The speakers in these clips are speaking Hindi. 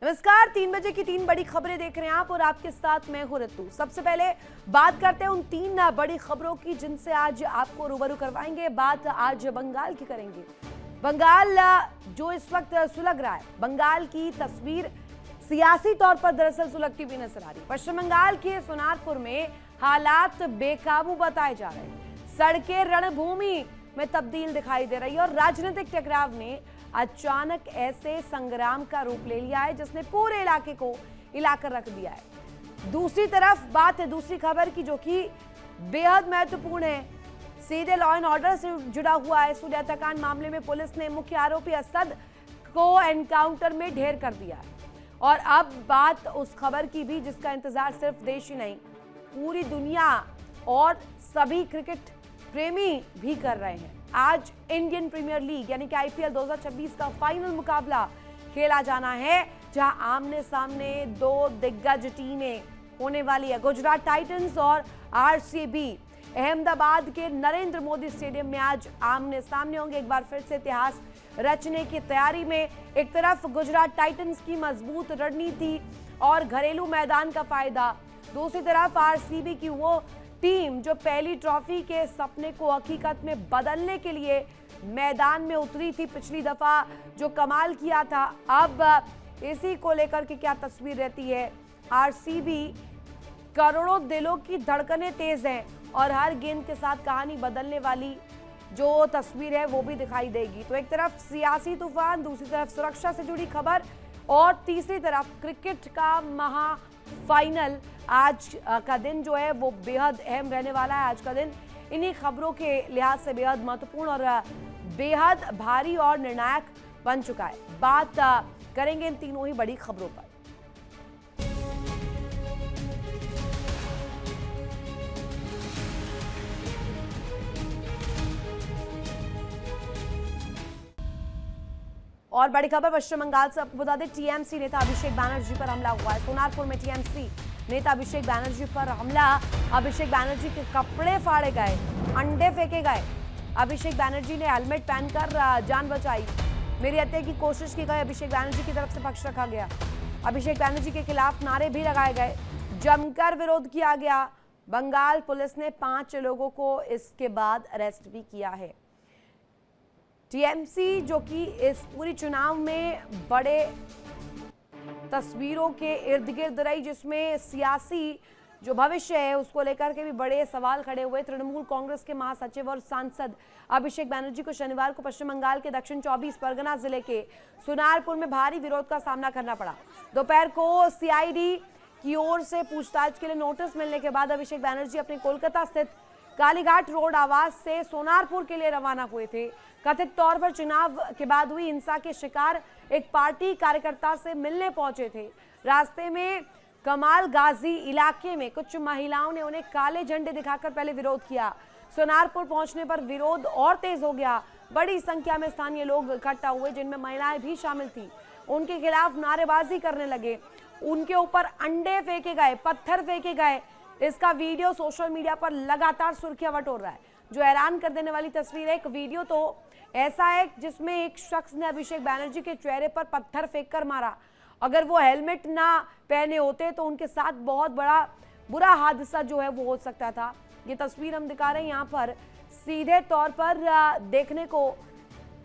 नमस्कार, 3 बजे की 3 बड़ी खबरें देख रहे हैं आप और आपके साथ मैं हूं ऋतु। सबसे पहले बात करते हैं उन 3 बड़ी खबरों की जिनसे आज आपको रूबरू करवाएंगे। बात आज बंगाल की करेंगे। बंगाल जो इस वक्त सुलग रहा है, बंगाल की तस्वीर सियासी तौर पर दरअसल सुलगती हुई नजर आ रही है। पश्चिम बंगाल के सोनारपुर में हालात बेकाबू बताए जा रहे हैं। सड़कें रणभूमि में तब्दील दिखाई दे रही है और राजनीतिक टकराव ने अचानक ऐसे संग्राम का रूप ले लिया है जिसने पूरे इलाके को हिलाकर रख दिया है। दूसरी तरफ बात है दूसरी खबर की जो कि बेहद महत्वपूर्ण है, सीधे लॉ एंड ऑर्डर से जुड़ा हुआ है। सूर्य हत्याकांड मामले में पुलिस ने मुख्य आरोपी असद को एनकाउंटर में ढेर कर दिया है। और अब बात उस खबर की भी जिसका इंतजार सिर्फ देश ही नहीं पूरी दुनिया और सभी क्रिकेट प्रेमी भी कर रहे हैं। आज इंडियन प्रीमियर लीग यानी कि आईपीएल 2026 का फाइनल मुकाबला खेला जाना है, जहां आमने सामने 2 दिग्गज टीमें होने वाली है। गुजरात टाइटंस और आरसीबी अहमदाबाद के नरेंद्र मोदी स्टेडियम में आज आमने सामने होंगे। एक बार फिर से इतिहास रचने की तैयारी में एक तरफ गुजरात टाइटंस की मजबूत रणनीति और घरेलू मैदान का फायदा, दूसरी तरफ आरसीबी की वो टीम जो पहली ट्रॉफी के सपने को हकीकत में बदलने के लिए मैदान में उतरी थी पिछली दफा, जो कमाल किया था। अब इसी को लेकर के क्या तस्वीर रहती है। आरसीबी करोड़ों दिलों की धड़कनें तेज हैं और हर गेंद के साथ कहानी बदलने वाली जो तस्वीर है वो भी दिखाई देगी। तो एक तरफ सियासी तूफान, दूसरी तरफ सुरक्षा से जुड़ी खबर और तीसरी तरफ क्रिकेट का महा फाइनल। आज का दिन जो है वो बेहद अहम रहने वाला है। आज का दिन इन्हीं खबरों के लिहाज से बेहद महत्वपूर्ण और बेहद भारी और निर्णायक बन चुका है। बात करेंगे इन तीनों ही बड़ी खबरों पर। और बड़ी खबर पश्चिम बंगाल से आपको बता दें, टीएमसी नेता अभिषेक बैनर्जी पर हमला हुआ है। सोनारपुर में टीएमसी नेता अभिषेक बैनर्जी पर हमला। अभिषेक बैनर्जी के कपड़े फाड़े गए, अंडे फेंके गए। अभिषेक बैनर्जी ने हेलमेट पहनकर जान बचाई। मेरी हत्या की कोशिश की गई, अभिषेक बैनर्जी की तरफ से पक्ष रखा गया। अभिषेक बैनर्जी के खिलाफ नारे भी लगाए गए, जमकर विरोध किया गया। बंगाल पुलिस ने 5 लोगों को इसके बाद अरेस्ट भी किया है। टीएमसी जो कि इस पूरी चुनाव में बड़े तस्वीरों के इर्द गिर्द रही, जिसमें सियासी जो भविष्य है उसको लेकर के भी बड़े सवाल खड़े हुए। तृणमूल कांग्रेस के महासचिव और सांसद अभिषेक बैनर्जी को शनिवार को पश्चिम बंगाल के दक्षिण 24 परगना जिले के सोनारपुर में भारी विरोध का सामना करना पड़ा। दोपहर को सीआईडी की ओर से पूछताछ के लिए नोटिस मिलने के बाद अभिषेक बैनर्जी अपने कोलकाता स्थित कालीघाट रोड आवास से सोनारपुर के लिए रवाना हुए थे। कथित तौर पर चुनाव के बाद हुई हिंसा के शिकार एक पार्टी कार्यकर्ता से मिलने पहुंचे थे। रास्ते में कमाल गाजी इलाके में कुछ महिलाओं ने उन्हें काले झंडे दिखाकर पहले विरोध किया। सोनारपुर पहुंचने पर विरोध और तेज हो गया। बड़ी संख्या में स्थानीय लोग इकट्ठा हुए, जिनमें महिलाएं भी शामिल थी। उनके खिलाफ नारेबाजी करने लगे, उनके ऊपर अंडे फेंके गए, पत्थर फेंके गए। इसका वीडियो सोशल मीडिया पर लगातार सुर्खियां बटोर रहा है। जो हैरान कर देने वाली तस्वीर है, एक वीडियो तो ऐसा है जिसमें एक शख्स ने अभिषेक बैनर्जी के चेहरे पर पत्थर फेंककर मारा। अगर वो हेलमेट ना पहने होते तो उनके साथ बहुत बड़ा बुरा हादसा जो है वो हो सकता था। ये तस्वीर हम दिखा रहे हैं यहाँ पर सीधे तौर पर देखने को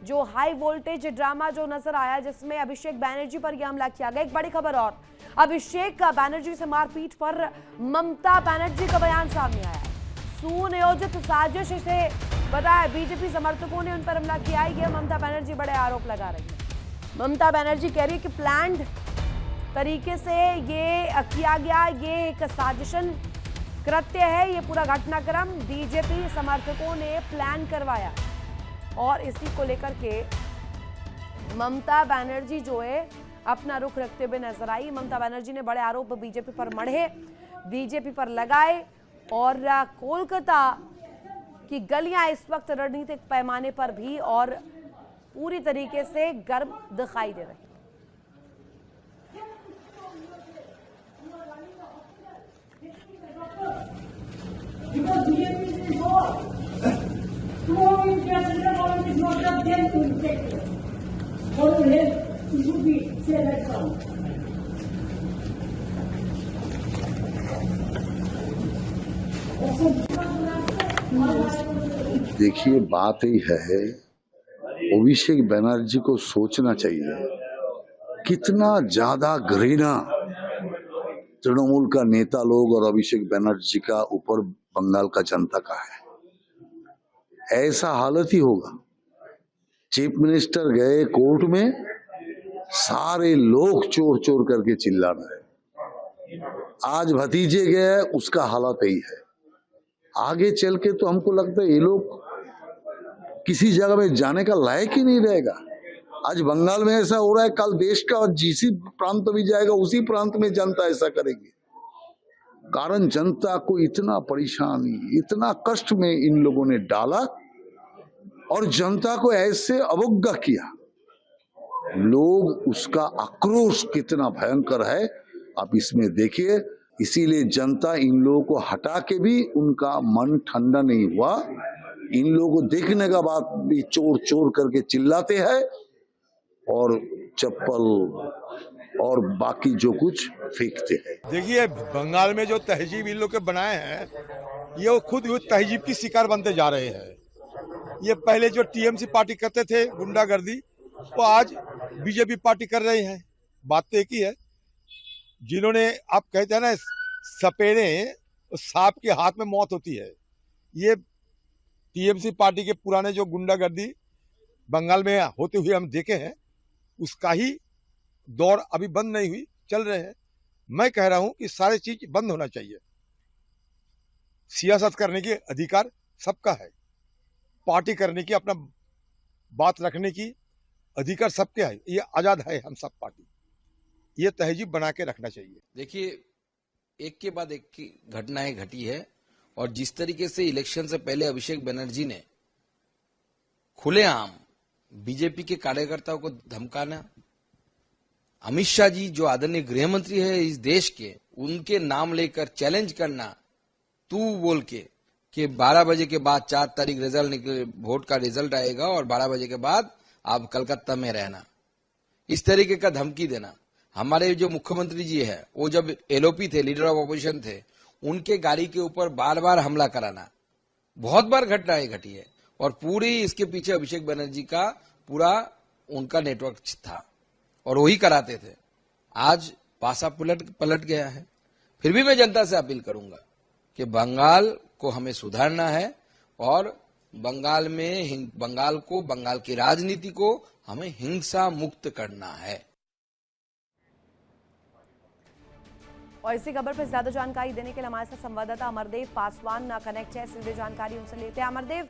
जो हाई वोल्टेज ड्रामा जो नजर आया, जिसमें अभिषेक बैनर्जी पर यह हमला किया गया। एक बड़ी खबर और, अभिषेक बैनर्जी से मारपीट पर ममता बैनर्जी का बयान सामने आया। सुनियोजित साजिश से बताया, बीजेपी समर्थकों ने उन पर हमला किया है। यह ममता बैनर्जी बड़े आरोप लगा रही है। ममता बैनर्जी कह रही है कि प्लान्ड तरीके से ये किया गया, ये एक साजिशन कृत्य है। ये पूरा घटनाक्रम बीजेपी समर्थकों ने प्लान करवाया और इसी को लेकर के ममता बैनर्जी जो है अपना रुख रखते हुए नजर आई। ममता बैनर्जी ने बड़े आरोप बीजेपी पर मढ़े, बीजेपी पर लगाए और कोलकाता की गलियां इस वक्त रणनीतिक पैमाने पर भी और पूरी तरीके से गर्म दिखाई दे रही। Because देखिए, बात ही है, अभिषेक बनर्जी को सोचना चाहिए कितना ज्यादा घृणा तृणमूल का नेता लोग और अभिषेक बनर्जी का ऊपर बंगाल का जनता का है। ऐसा हालत ही होगा। चीफ मिनिस्टर गए कोर्ट में, सारे लोग चोर चोर करके चिल्ला रहे हैं। आज भतीजे गए, उसका हालत यही है। आगे चल के तो हमको लगता है ये लोग किसी जगह में जाने का लायक ही नहीं रहेगा। आज बंगाल में ऐसा हो रहा है, कल देश का और जिस प्रांत में जाएगा उसी प्रांत में जनता ऐसा करेगी। कारण जनता को इतना परेशानी, इतना कष्ट में इन लोगों ने डाला और जनता को ऐसे अवज्ञा किया। लोग, उसका आक्रोश कितना भयंकर है आप इसमें देखिए। इसीलिए जनता इन लोगों को हटा के भी उनका मन ठंडा नहीं हुआ। इन लोगों को देखने का बाद भी चोर चोर करके चिल्लाते हैं और चप्पल और बाकी जो कुछ फेंकते हैं। देखिए, बंगाल में जो तहजीब इन लोग के बनाए हैं, ये वो खुद तहजीब की शिकार बनते जा रहे हैं। ये पहले जो टीएमसी पार्टी करते थे गुंडागर्दी, वो आज बीजेपी पार्टी कर रहे हैं। बात तो एक ही है। जिन्होंने, आप कहते हैं ना, सपेरे सांप के हाथ में मौत होती है, ये टीएमसी पार्टी के पुराने जो गुंडागर्दी बंगाल में होते हुए हम देखे हैं, उसका ही दौर अभी बंद नहीं हुई, चल रहे हैं। मैं कह रहा हूं कि सारी चीज बंद होना चाहिए। सियासत करने के अधिकार सबका है, पार्टी करने की, अपना बात रखने की अधिकार सबके है। ये आजाद है हम सब पार्टी। ये तहजीब बना के रखना चाहिए। देखिए, एक के बाद एक की घटनाएं घटी है और जिस तरीके से इलेक्शन से पहले अभिषेक बनर्जी ने खुलेआम बीजेपी के कार्यकर्ताओं को धमकाना, अमित शाह जी जो आदरणीय गृह मंत्री है इस देश के, उनके नाम लेकर चैलेंज करना, तू बोल के कि 12 बजे के बाद 4 तारीख रिजल्ट निकले, वोट का रिजल्ट आएगा और 12 बजे के बाद आप कलकत्ता में रहना, इस तरीके का धमकी देना। हमारे जो मुख्यमंत्री जी है, वो जब एलओपी थे, लीडर ऑफ ऑपोजिशन थे, उनके गाड़ी के ऊपर बार बार हमला कराना, बहुत बार घटनाएं घटी है। और पूरी इसके पीछे अभिषेक बनर्जी का पूरा उनका नेटवर्क था और वही कराते थे। आज पासा पलट गया है। फिर भी मैं जनता से अपील करूंगा कि बंगाल को हमें सुधारना है और बंगाल को, बंगाल की राजनीति को हमें हिंसा मुक्त करना है। और इसी खबर पर ज्यादा जानकारी देने के लिए हमारे साथ संवाददाता अमरदेव पासवान कनेक्ट है। सीधे जानकारी उनसे लेते हैं। अमरदेव,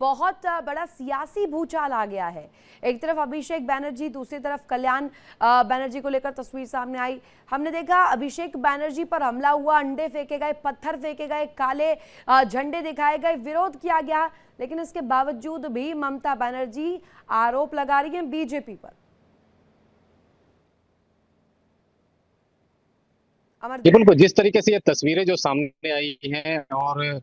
बहुत बड़ा सियासी भूचाल आ गया है। एक तरफ अभिषेक बनर्जी, दूसरी तरफ कल्याण बनर्जी को लेकर तस्वीर सामने आई। हमने देखा अभिषेक बनर्जी पर हमला हुआ, अंडे फेंके गए, पत्थर फेंके गए, काले झंडे दिखाए गए, विरोध किया गया, लेकिन इसके बावजूद भी ममता बनर्जी आरोप लगा रही है बीजेपी पर। बिल्कुल, जिस तरीके से ये तस्वीरें जो सामने आई हैं और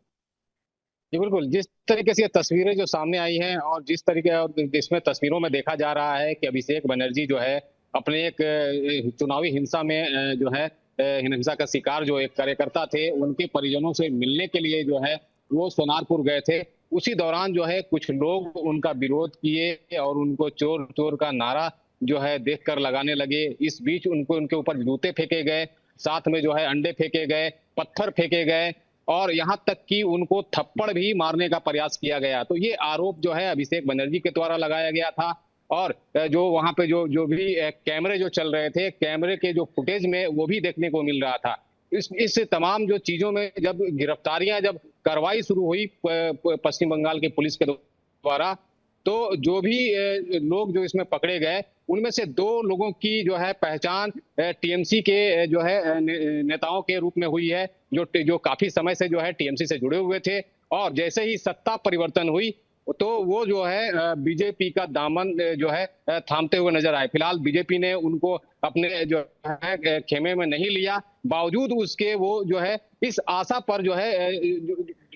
बिल्कुल जिस तरीके से ये तस्वीरें जो सामने आई हैं और जिस तरीके और जिसमें तस्वीरों में देखा जा रहा है कि अभिषेक बनर्जी जो है अपने एक चुनावी हिंसा में जो है हिंसा का शिकार जो एक कार्यकर्ता थे, उनके परिजनों से मिलने के लिए जो है वो सोनारपुर गए थे। उसी दौरान जो है कुछ लोग उनका विरोध किए और उनको चोर चोर का नारा जो है देखकर लगाने लगे। इस बीच उनके ऊपर जूते फेंके गए, साथ में जो है अंडे फेंके गए, पत्थर फेंके गए और यहाँ तक कि उनको थप्पड़ भी मारने का प्रयास किया गया। तो ये आरोप जो है अभिषेक बनर्जी के द्वारा लगाया गया था। और जो वहां पे जो भी कैमरे जो चल रहे थे, कैमरे के जो फुटेज में वो भी देखने को मिल रहा था। इस तमाम जो चीजों में जब गिरफ्तारियां, जब कार्रवाई शुरू हुई पश्चिम बंगाल की पुलिस के द्वारा, तो जो भी लोग जो इसमें पकड़े गए, उनमें से 2 लोगों की जो है पहचान टीएमसी के जो है नेताओं के रूप में हुई है, जो काफी समय से जो है टीएमसी से जुड़े हुए थे। और जैसे ही सत्ता परिवर्तन हुई तो वो जो है बीजेपी का दामन जो है थामते हुए नजर आए। फिलहाल बीजेपी ने उनको अपने जो है खेमे में नहीं लिया, बावजूद उसके वो जो है इस आशा पर जो है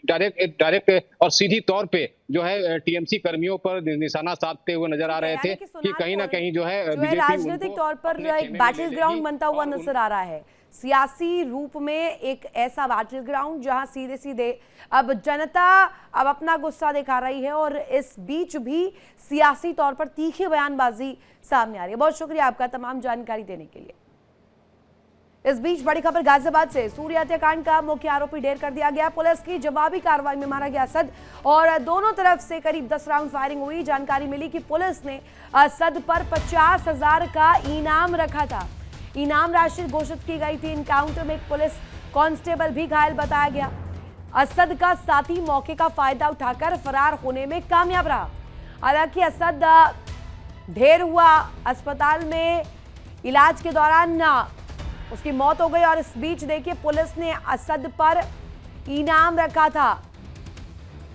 डायरेक्ट और सीधी तौर पे जो है टीएमसी कर्मियों पर निशाना साधते हुए नजर आ रहे थे यानी कि कहीं ना कहीं जो है बीजेपी राजनीतिक तौर पर एक बैटल ग्राउंड बनता हुआ नजर आ रहा है, सियासी रूप में एक ऐसा बैटल ग्राउंड जहां सीधे सीधे अब जनता अब अपना गुस्सा दिखा रही है और इस बीच भी सियासी तौर पर तीखी बयानबाजी सामने आ रही है। बहुत शुक्रिया आपका तमाम जानकारी देने के लिए। इस बीच बड़ी खबर गाजियाबाद से, सूर्या हत्याकांड का मुख्य आरोपी ढेर कर दिया गया। पुलिस की जवाबी कार्रवाई में मारा गया असद और दोनों तरफ से करीब 10 राउंड फायरिंग हुई। जानकारी मिली कि पुलिस ने असद पर 50,000 का इनाम रखा था। इनाम राशि घोषित की गई थी। इनकाउंटर में एक पुलिस कांस्टेबल भी घायल बताया गया। असद का साथी मौके का फायदा उठाकर फरार होने में कामयाब रहा। हालांकि असद ढेर हुआ, अस्पताल में इलाज के दौरान उसकी मौत हो गई और इस बीच देखिए पुलिस ने असद पर इनाम रखा था।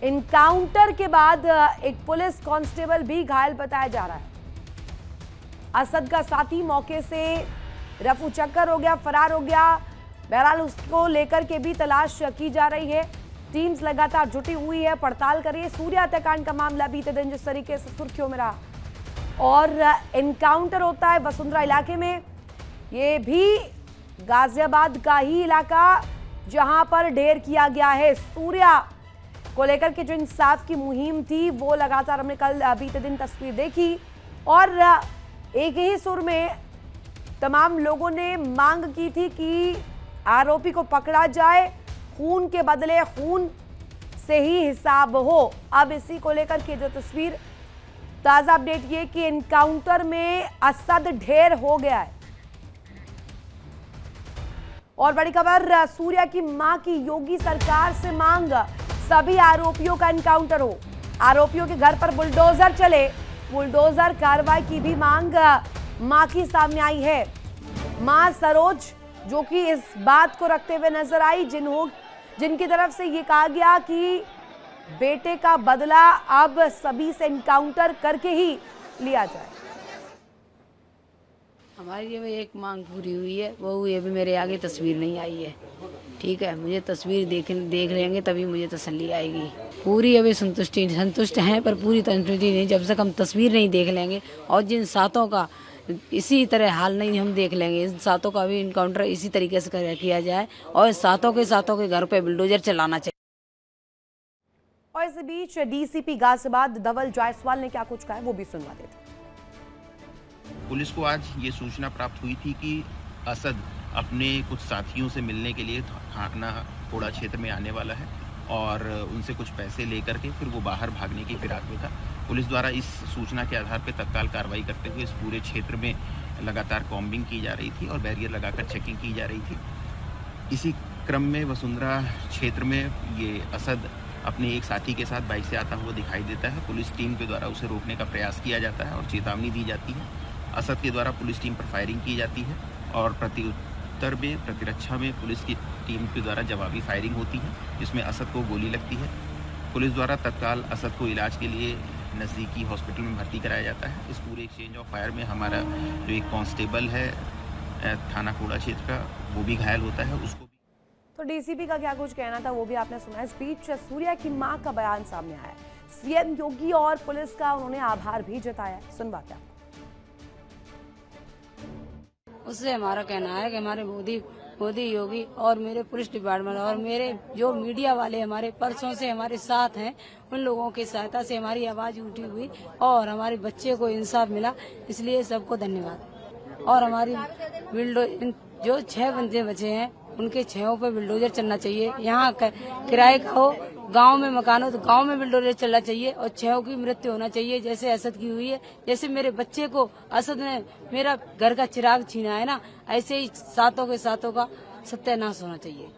इनकाउंटर के बाद एक पुलिस कांस्टेबल भी घायल बताया जा रहा है। असद का साथी मौके से रफू चक्कर हो गया, फरार हो गया। बहरहाल उसको लेकर के भी तलाश की जा रही है। टीम्स लगातार जुटी हुई है, पड़ताल कर रही है। सूर्या हत्याकांड का मामला बीते दिन जिस तरीके से सुर्खियों में रहा और एनकाउंटर होता है वसुंधरा इलाके में, ये भी गाजियाबाद का ही इलाका जहां पर ढेर किया गया है। सूर्या को लेकर के जो इंसाफ की मुहिम थी वो लगातार हमने कल बीते दिन तस्वीर देखी और एक ही सुर में तमाम लोगों ने मांग की थी कि आरोपी को पकड़ा जाए, खून के बदले खून से ही हिसाब हो। अब इसी को लेकर के जो तस्वीर, ताजा अपडेट ये कि एनकाउंटर में असद ढेर हो गया है। और बड़ी खबर, सूर्या की मां की योगी सरकार से मांग, सभी आरोपियों का एनकाउंटर हो। आरोपियों के घर पर बुलडोजर चले, बुलडोजर कार्रवाई की भी मांग मां की सामने आई है। मां सरोज जो कि इस बात को रखते हुए नजर आई, जिनकी तरफ से ये कहा गया कि बेटे का बदला अब सभी से एनकाउंटर करके ही लिया जाए। हमारी ये एक मांग पूरी हुई है, वो ये भी मेरे आगे तस्वीर नहीं आई है। ठीक है, मुझे तस्वीर देख लेंगे तभी मुझे तसल्ली आएगी। पूरी अभी संतुष्ट हैं पर पूरी संतुष्टि नहीं जब तक हम तस्वीर नहीं देख लेंगे और जिन सातों का इसी तरह हाल नहीं हम देख लेंगे। इन सातों का भी इनकाउंटर इसी तरीके से किया जाए और सातों के घर पे बुलडोजर चलाना चाहिए। और इस बीच डीसीपी गाजियाबाद धवल जायसवाल ने क्या कुछ कहा है वो भी सुनवा देते। पुलिस को आज ये सूचना प्राप्त हुई थी कि असद अपने कुछ साथियों से मिलने के लिए थाना कोड़ा क्षेत्र में आने वाला है और उनसे कुछ पैसे लेकर के फिर वो बाहर भागने की फिराक में था। पुलिस द्वारा इस सूचना के आधार पर तत्काल कार्रवाई करते हुए इस पूरे क्षेत्र में लगातार कॉम्बिंग की जा रही थी और बैरियर लगाकर चेकिंग की जा रही थी। इसी क्रम में वसुंधरा क्षेत्र में ये असद अपने एक साथी के साथ बाइक से आता हुआ दिखाई देता है। पुलिस टीम के द्वारा उसे रोकने का प्रयास किया जाता है और चेतावनी दी जाती है। असद के द्वारा पुलिस टीम पर फायरिंग की जाती है और प्रत्युत्तर में प्रतिरक्षा में पुलिस की टीम के द्वारा जवाबी फायरिंग होती है जिसमें असद को गोली लगती है। पुलिस द्वारा तत्काल असद को इलाज के लिए नज़दीकी हॉस्पिटल में भर्ती कराया जाता है। इस पूरे एक्सचेंज ऑफ फायर में हमारा जो एक कांस्टेबल है थाना कोड़ा क्षेत्र का वो भी घायल होता है। उसको तो डीसीपी का क्या कुछ कहना था वो भी आपने सुना। इस बीच सूर्या की मां का बयान सामने आया। सीएम योगी और पुलिस का उन्होंने आभार भी जताया। सुनवाते हैं। उससे हमारा कहना है कि हमारे मोदी योगी और मेरे पुलिस डिपार्टमेंट और मेरे जो मीडिया वाले हमारे परसों से हमारे साथ हैं, उन लोगों की सहायता से हमारी आवाज उठी हुई और हमारे बच्चे को इंसाफ मिला, इसलिए सबको धन्यवाद। और हमारी जो 6 बंदे बचे हैं उनके 6 पे बुलडोजर चलना चाहिए। यहाँ किराए का हो, गांव में मकान हो तो गांव में बुलडोजर चलना चाहिए और 6 की मृत्यु होना चाहिए जैसे असद की हुई है। जैसे मेरे बच्चे को असद ने मेरा घर का चिराग छीना है ना, ऐसे ही सातों का सत्यानाश होना चाहिए।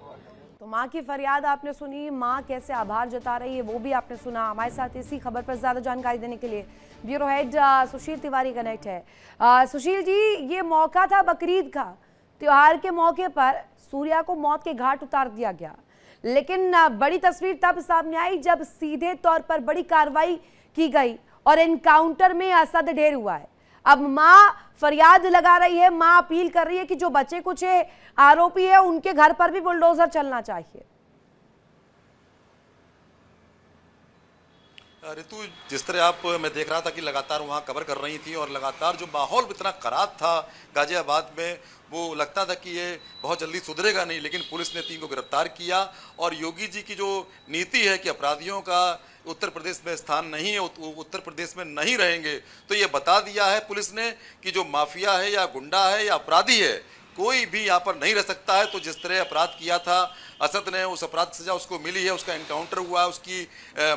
तो मां की फरियाद आपने सुनी, मां कैसे आभार जता रही है वो भी आपने सुना। हमारे साथ इसी खबर पर ज्यादा जानकारी देने के लिए ब्यूरो हेड सुशील तिवारी कनेक्ट है। सुशील जी, ये मौका था बकरीद का, त्योहार के मौके पर सूर्या को मौत के घाट उतार दिया गया, लेकिन बड़ी तस्वीर तब सामने आई जब सीधे तौर पर बड़ी कार्रवाई की गई और एनकाउंटर में असद ढेर हुआ है। अब मां फरियाद लगा रही है, मां अपील कर रही है कि जो बचे कुछ आरोपी है उनके घर पर भी बुलडोजर चलना चाहिए। ऋतु, जिस तरह आप मैं देख रहा था कि लगातार वहाँ कवर कर रही थी और लगातार जो माहौल इतना खराब था गाजियाबाद में, वो लगता था कि ये बहुत जल्दी सुधरेगा नहीं, लेकिन पुलिस ने 3 को गिरफ्तार किया। और योगी जी की जो नीति है कि अपराधियों का उत्तर प्रदेश में स्थान नहीं है, उत्तर प्रदेश में नहीं रहेंगे, तो ये बता दिया है पुलिस ने कि जो माफिया है या गुंडा है या अपराधी है, कोई भी यहाँ पर नहीं रह सकता है। तो जिस तरह अपराध किया था असद ने, उस अपराध की सजा उसको मिली है, उसका एनकाउंटर हुआ है, उसकी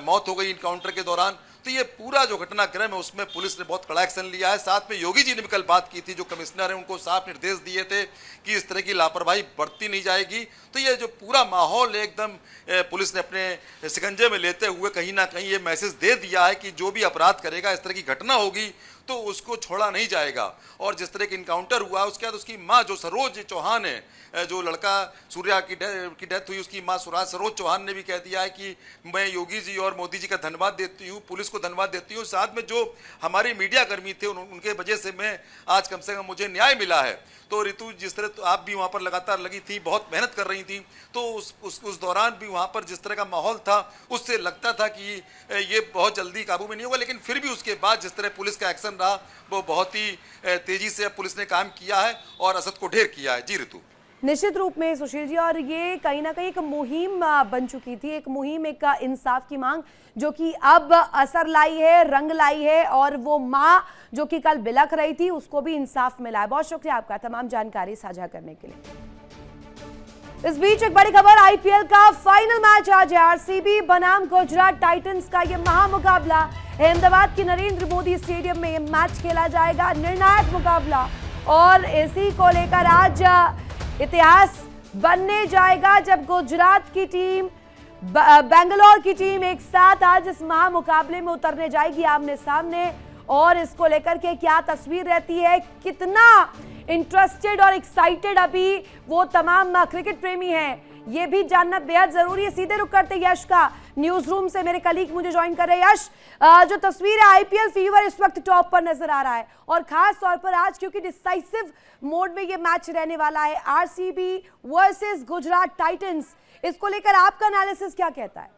मौत हो गई इनकाउंटर के दौरान। तो ये पूरा जो घटनाक्रम है उसमें पुलिस ने बहुत कड़ा एक्शन लिया है। साथ में योगी जी ने भी कल बात की थी, जो कमिश्नर है उनको साफ निर्देश दिए थे कि इस तरह की लापरवाही बढ़ती नहीं जाएगी। तो ये जो पूरा माहौल एकदम पुलिस ने अपने शिकंजे में लेते हुए कहीं ना कहीं ये मैसेज दे दिया है कि जो भी अपराध करेगा, इस तरह की घटना होगी तो उसको छोड़ा नहीं जाएगा। और जिस तरह की इनकाउंटर हुआ उसके बाद उसकी माँ जो सरोज चौहान है, जो लड़का सूर्या की डेथ हुई, उसकी माँ सरोज चौहान ने भी कह दिया है कि मैं योगी जी और मोदी जी का धन्यवाद देती हूँ, पुलिस को धन्यवाद देती हूँ, साथ में जो हमारे मीडिया कर्मी थे उनके वजह से मैं आज कम से कम मुझे न्याय मिला है। तो ऋतु, जिस तरह तो आप भी वहाँ पर लगातार लगी थी, बहुत मेहनत कर रही थी, तो उस दौरान भी वहाँ पर जिस तरह का माहौल था उससे लगता था कि ये बहुत जल्दी काबू में नहीं होगा, लेकिन फिर भी उसके बाद जिस तरह पुलिस का एक्शन रहा वो बहुत ही तेजी से पुलिस ने काम किया है और असद को ढेर किया है। जी ऋतु। निश्चित रूप में सुशील जी, और ये कहीं ना कहीं एक मुहिम बन चुकी थी, एक मुहिम, एक इंसाफ की मांग जो कि अब असर लाई है, रंग लाई है, और वो माँ जो कि कल बिलख रही थी उसको भी इंसाफ मिला है। बहुत शुक्रिया आपका तमाम जानकारी साझा करने के लिए। इस बीच एक बड़ी खबर, आईपीएल का फाइनल मैच आज है। आरसीबी बनाम गुजरात टाइटंस का ये महामुकाबला अहमदाबाद के नरेंद्र मोदी स्टेडियम में ये मैच खेला जाएगा, निर्णायक मुकाबला, और इसी को लेकर आज इतिहास बनने जाएगा जब गुजरात की टीम बेंगलोर की टीम एक साथ आज इस महामुकाबले में उतरने जाएगी आमने सामने। और इसको लेकर के क्या तस्वीर रहती है, कितना इंटरेस्टेड और एक्साइटेड अभी वो तमाम क्रिकेट प्रेमी हैं, ये भी जानना बेहद जरूरी है। सीधे रुक करते यश का न्यूज रूम से मेरे कलीग मुझे ज्वाइन कर रहे हैं। यश, जो तस्वीर है, आईपीएल फीवर इस वक्त टॉप पर नजर आ रहा है, और खास तौर पर आज क्योंकि डिसाइसिव मोड में ये मैच रहने वाला है, आरसीबी वर्सेस गुजरात टाइटंस, इसको लेकर आपका एनालिसिस क्या कहता है?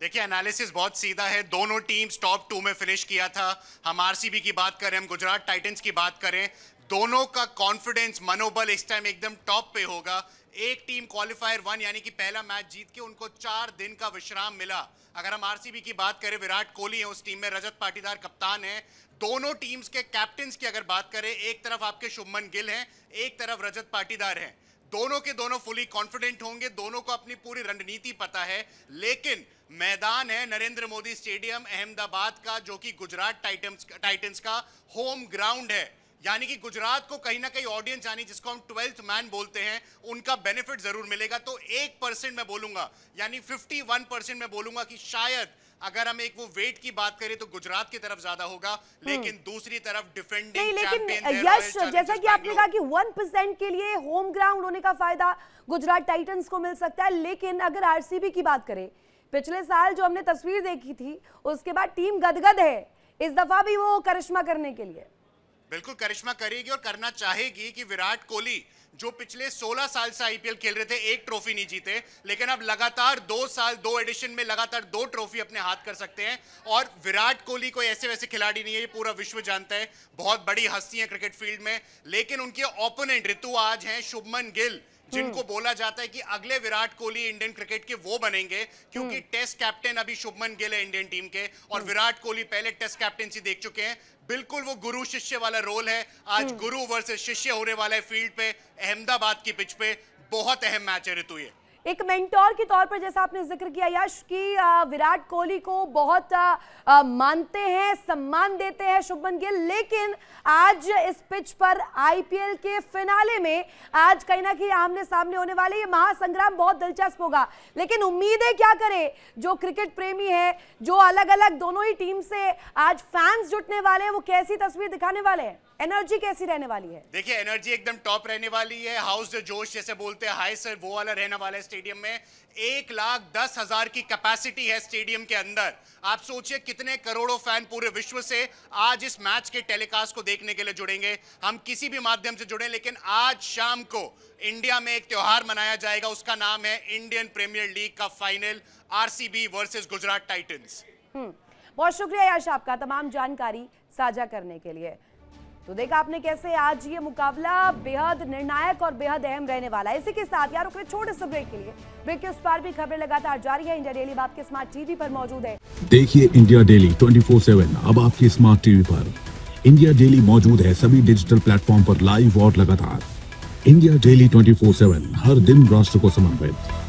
देखिए, एनालिसिस बहुत सीधा है। दोनों टीम्स टॉप 2 में फिनिश किया था। हम आरसीबी की बात करें, हम गुजरात टाइटंस की बात करें, दोनों का कॉन्फिडेंस, मनोबल इस टाइम एकदम टॉप पे होगा। एक टीम क्वालिफायर 1 यानी कि पहला मैच जीत के उनको 4 दिन का विश्राम मिला। अगर हम आरसीबी की बात करें, विराट कोहली है उस टीम में, रजत पाटीदार कप्तान है। दोनों टीम्स के कैप्टन्स की अगर बात करें, एक तरफ आपके शुभमन गिल हैं, एक तरफ रजत पाटीदार हैं। दोनों के दोनों फुली कॉन्फिडेंट होंगे, दोनों को अपनी पूरी रणनीति पता है। लेकिन मैदान है नरेंद्र मोदी स्टेडियम अहमदाबाद का, जो कि गुजरात टाइटंस का होम ग्राउंड है। यानी कि गुजरात को कहीं ना कहीं ऑडियंस, यानी जिसको हम 12th मैन बोलते हैं, उनका बेनिफिट जरूर मिलेगा। तो 1% मैं बोलूंगा, यानी 51% मैं बोलूंगा कि शायद अगर हम एक वो वेट की बात करें तो गुजरात की तरफ ज्यादा होगा, लेकिन दूसरी तरफ डिफेंडिंग चैंपियन यश, जैसा कि आपने कहा कि 1% के लिए होम ग्राउंड होने का फायदा गुजरात टाइटंस को मिल सकता है, लेकिन अगर आरसीबी की बात करें, पिछले साल जो हमने तस्वीर देखी थी उसके बाद टीम गदगद है, इस दफा भी वो करिश्मा करने के लिए बिल्कुल करिश्मा करेगी और करना चाहेगी कि विराट कोहली जो पिछले 16 साल से आईपीएल खेल रहे थे, एक ट्रॉफी नहीं जीते, लेकिन अब लगातार 2 साल 2 एडिशन में लगातार 2 ट्रॉफी अपने हाथ कर सकते हैं। और विराट कोहली कोई ऐसे वैसे खिलाड़ी नहीं है, ये पूरा विश्व जानता है, बहुत बड़ी हस्ती है क्रिकेट फील्ड में। लेकिन उनके ओपोनेंट ऋतु आज हैं शुभमन गिल, जिनको बोला जाता है कि अगले विराट कोहली इंडियन क्रिकेट के वो बनेंगे, क्योंकि टेस्ट कैप्टन अभी शुभमन गिल है इंडियन टीम के, और विराट कोहली पहले टेस्ट कैप्टनसी देख चुके हैं। बिल्कुल वो गुरु शिष्य वाला रोल है। आज गुरु वर्सेस शिष्य होने वाला है फील्ड पे, अहमदाबाद की पिच पे। बहुत अहम मैच है ऋतु ये। एक मेंटोर के तौर पर जैसा आपने जिक्र किया यश की, विराट कोहली को बहुत मानते हैं, सम्मान देते हैं शुभमन गिल, लेकिन आज इस पिच पर आईपीएल के फिनाले में आज कहीं ना कहीं आमने सामने होने वाले ये महासंग्राम बहुत दिलचस्प होगा। लेकिन उम्मीदें क्या करें, जो क्रिकेट प्रेमी है, जो अलग अलग दोनों ही टीम से आज फैंस जुटने वाले हैं, वो कैसी तस्वीर दिखाने वाले हैं, एनर्जी कैसी रहने वाली है? देखिए, एनर्जी एकदम टॉप रहने वाली है। हाउस द जोश जैसे बोलते हैं, हाई सर, वो वाला रहने वाला है स्टेडियम में। 1,10,000 की कैपेसिटी है स्टेडियम के अंदर। आप सोचिए कितने करोड़ों फैन पूरे विश्व से आज इस मैच के टेलीकास्ट को देखने के लिए जुड़ेंगे। हम किसी भी माध्यम से जुड़े, लेकिन आज शाम को इंडिया में एक त्योहार मनाया जाएगा, उसका नाम है इंडियन प्रीमियर लीग का final, RCB versus Gujarat Titans. बहुत शुक्रिया यश आपका तमाम जानकारी साझा करने के लिए। तो देखा आपने कैसे आज ये मुकाबला बेहद निर्णायक और बेहद अहम रहने वाला है। इसी के साथ यार रुके छोटे से ब्रेक के लिए। ब्रेक के उस पार भी खबरें लगातार जारी है। इंडिया डेली आपके स्मार्ट टीवी पर मौजूद है। देखिए इंडिया डेली 24/7 अब आपके स्मार्ट टीवी पर। इंडिया डेली मौजूद है सभी डिजिटल प्लेटफॉर्म पर लाइव और लगातार। इंडिया डेली 24/7 हर दिन राष्ट्र को समर्पित।